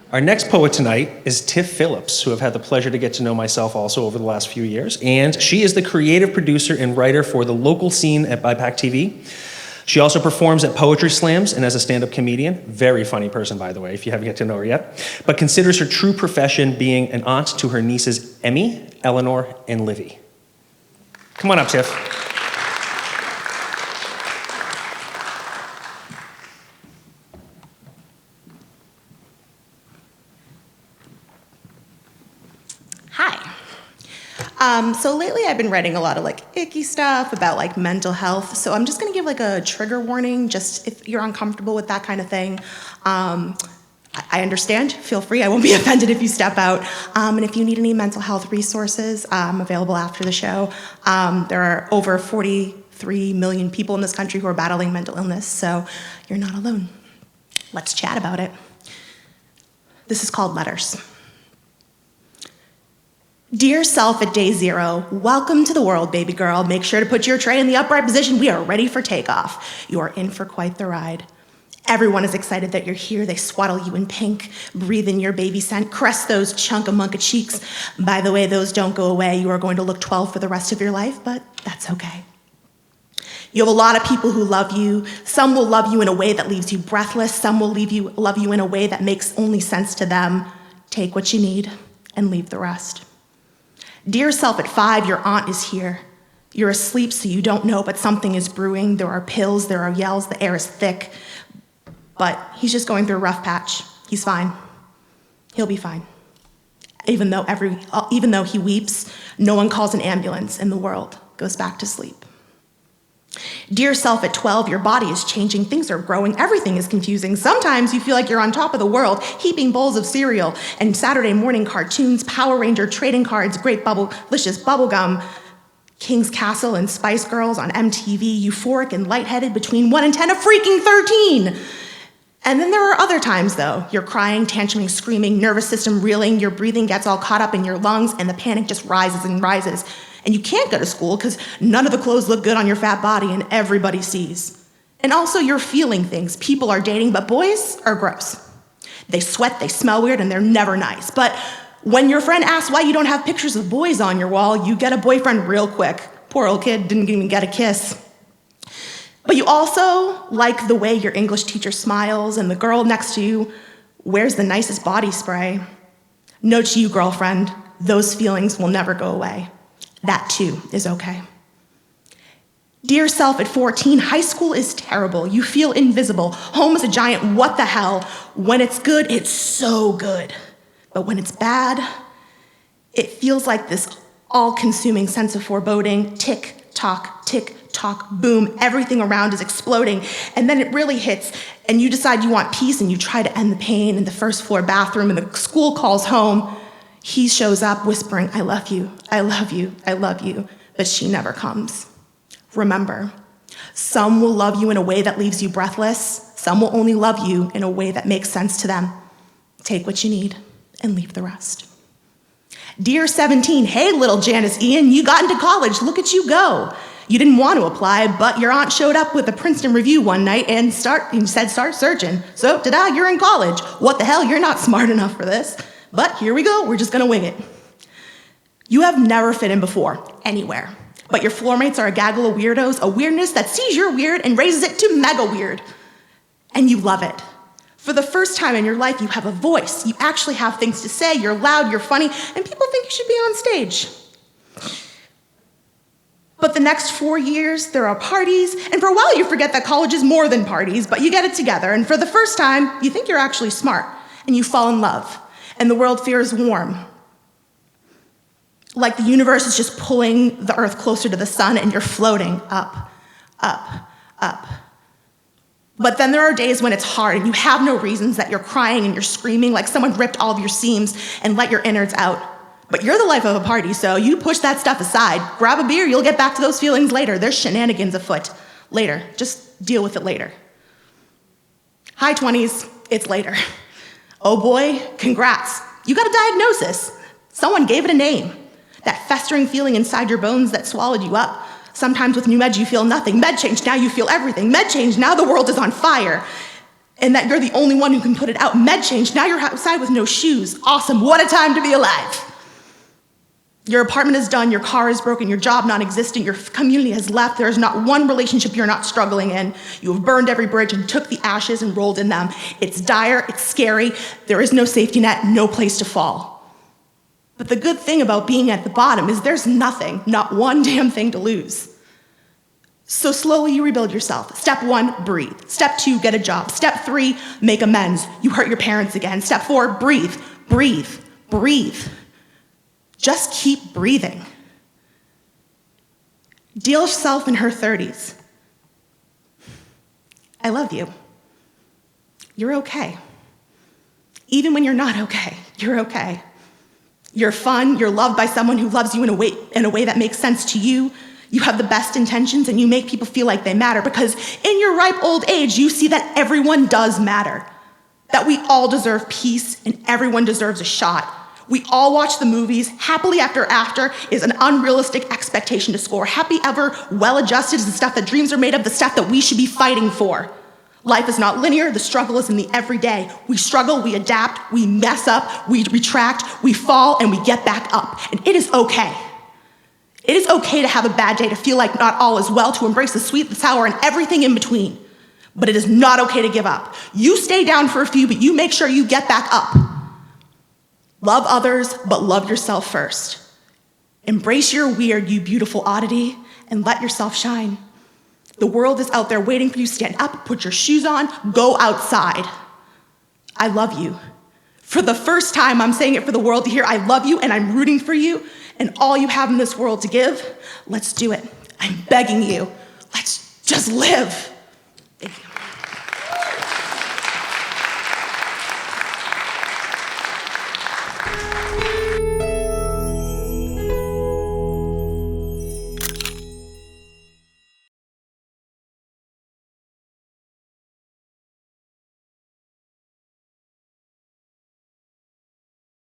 Our next poet tonight is Tiff Phillips, who I've had the pleasure to get to know myself also over the last few years. And she is the creative producer and writer for the local scene by PACTV. She also performs at poetry slams and as a stand-up comedian. Very funny person, by the way, if you haven't get to know her yet. But considers her true profession being an aunt to her nieces Emmy, Eleanor, and Livey. Come on up, Tiff. So lately I've been writing a lot of icky stuff about mental health. So I'm just gonna give a trigger warning, just if you're uncomfortable with that kind of thing. I understand, feel free, I won't be offended if you step out. And if you need any mental health resources, I'm available after the show. There are over 43 million people in this country who are battling mental illness, so you're not alone. Let's chat about it. This is called Letters. Dear self at day 0, welcome to the world, baby girl. Make sure to put your tray in the upright position. We are ready for takeoff. You are in for quite the ride. Everyone is excited that you're here. They swaddle you in pink, breathe in your baby scent, caress those chunka-munka cheeks. By the way, those don't go away. You are going to look 12 for the rest of your life, but that's okay. You have a lot of people who love you. Some will love you in a way that leaves you breathless. Some will love you in a way that makes only sense to them. Take what you need and leave the rest. Dear self at 5, your aunt is here. You're asleep so you don't know, but something is brewing. There are pills, there are yells, the air is thick. But he's just going through a rough patch. He's fine. He'll be fine. Even though he weeps, no one calls an ambulance and the world goes back to sleep. Dear self at 12, your body is changing, things are growing, everything is confusing. Sometimes you feel like you're on top of the world, heaping bowls of cereal and Saturday morning cartoons, Power Ranger trading cards, great delicious bubblegum, King's Castle and Spice Girls on MTV, euphoric and lightheaded between 1 and 10, a freaking 13. And then there are other times though, you're crying, tantruming, screaming, nervous system reeling, your breathing gets all caught up in your lungs and the panic just rises and rises. And you can't go to school because none of the clothes look good on your fat body and everybody sees. And also you're feeling things. People are dating, but boys are gross. They sweat, they smell weird, and they're never nice. But when your friend asks why you don't have pictures of boys on your wall, you get a boyfriend real quick. Poor old kid didn't even get a kiss. But you also like the way your English teacher smiles and the girl next to you wears the nicest body spray. Note to you, girlfriend, those feelings will never go away. That too is okay. Dear self at 14, high school is terrible. You feel invisible. Home is a giant what the hell. When it's good, it's so good. But when it's bad, it feels like this all-consuming sense of foreboding. Tick, tock, boom. Everything around is exploding. And then it really hits, and you decide you want peace, and you try to end the pain in the first floor bathroom, and the school calls home. He shows up whispering, I love you, I love you, I love you, but she never comes. Remember, some will love you in a way that leaves you breathless. Some will only love you in a way that makes sense to them. Take what you need and leave the rest. Dear 17, hey little Janice Ian, you got into college, look at you go. You didn't want to apply, but your aunt showed up with a Princeton review one night and said start searching. So ta-da, you're in college. What the hell, you're not smart enough for this. But here we go, we're just gonna wing it. You have never fit in before, anywhere. But your floor mates are a gaggle of weirdos, a weirdness that sees you're weird and raises it to mega weird. And you love it. For the first time in your life, you have a voice. You actually have things to say, you're loud, you're funny, and people think you should be on stage. But the next 4 years, there are parties, and for a while you forget that college is more than parties, but you get it together, and for the first time, you think you're actually smart, and you fall in love. And the world feels warm. Like the universe is just pulling the earth closer to the sun and you're floating up, up, up. But then there are days when it's hard and you have no reasons, that you're crying and you're screaming like someone ripped all of your seams and let your innards out. But you're the life of a party, so you push that stuff aside. Grab a beer, you'll get back to those feelings later. There's shenanigans afoot. Later, just deal with it later. High 20s, it's later. Oh boy, congrats. You got a diagnosis. Someone gave it a name. That festering feeling inside your bones that swallowed you up. Sometimes with new meds you feel nothing. Med change, now you feel everything. Med change, now the world is on fire. and that you're the only one who can put it out. Med change, now you're outside with no shoes. Awesome, what a time to be alive. Your apartment is done, your car is broken, your job non-existent, your community has left. There is not one relationship you're not struggling in. You have burned every bridge and took the ashes and rolled in them. It's dire, it's scary, there is no safety net, no place to fall. But the good thing about being at the bottom is there's nothing, not one damn thing to lose. So slowly you rebuild yourself. Step 1, breathe. Step 2, get a job. Step 3, make amends. You hurt your parents again. Step 4, breathe, breathe, breathe. Just keep breathing. Deal herself in her 30s. I love you. You're okay. Even when you're not okay, you're okay. You're fun, you're loved by someone who loves you in a way that makes sense to you. You have the best intentions and you make people feel like they matter because in your ripe old age, you see that everyone does matter. That we all deserve peace and everyone deserves a shot. We all watch the movies. Happily after is an unrealistic expectation to score. Happy ever, well-adjusted is the stuff that dreams are made of, the stuff that we should be fighting for. Life is not linear, the struggle is in the everyday. We struggle, we adapt, we mess up, we retract, we fall, and we get back up. And it is okay. It is okay to have a bad day, to feel like not all is well, to embrace the sweet, the sour, and everything in between. But it is not okay to give up. You stay down for a few, but you make sure you get back up. Love others, but love yourself first. Embrace your weird, you beautiful oddity, and let yourself shine. The world is out there waiting for you. Stand up, put your shoes on, go outside. I love you. For the first time, I'm saying it for the world to hear. I love you, and I'm rooting for you, and all you have in this world to give, let's do it. I'm begging you. Let's just live. Thank you.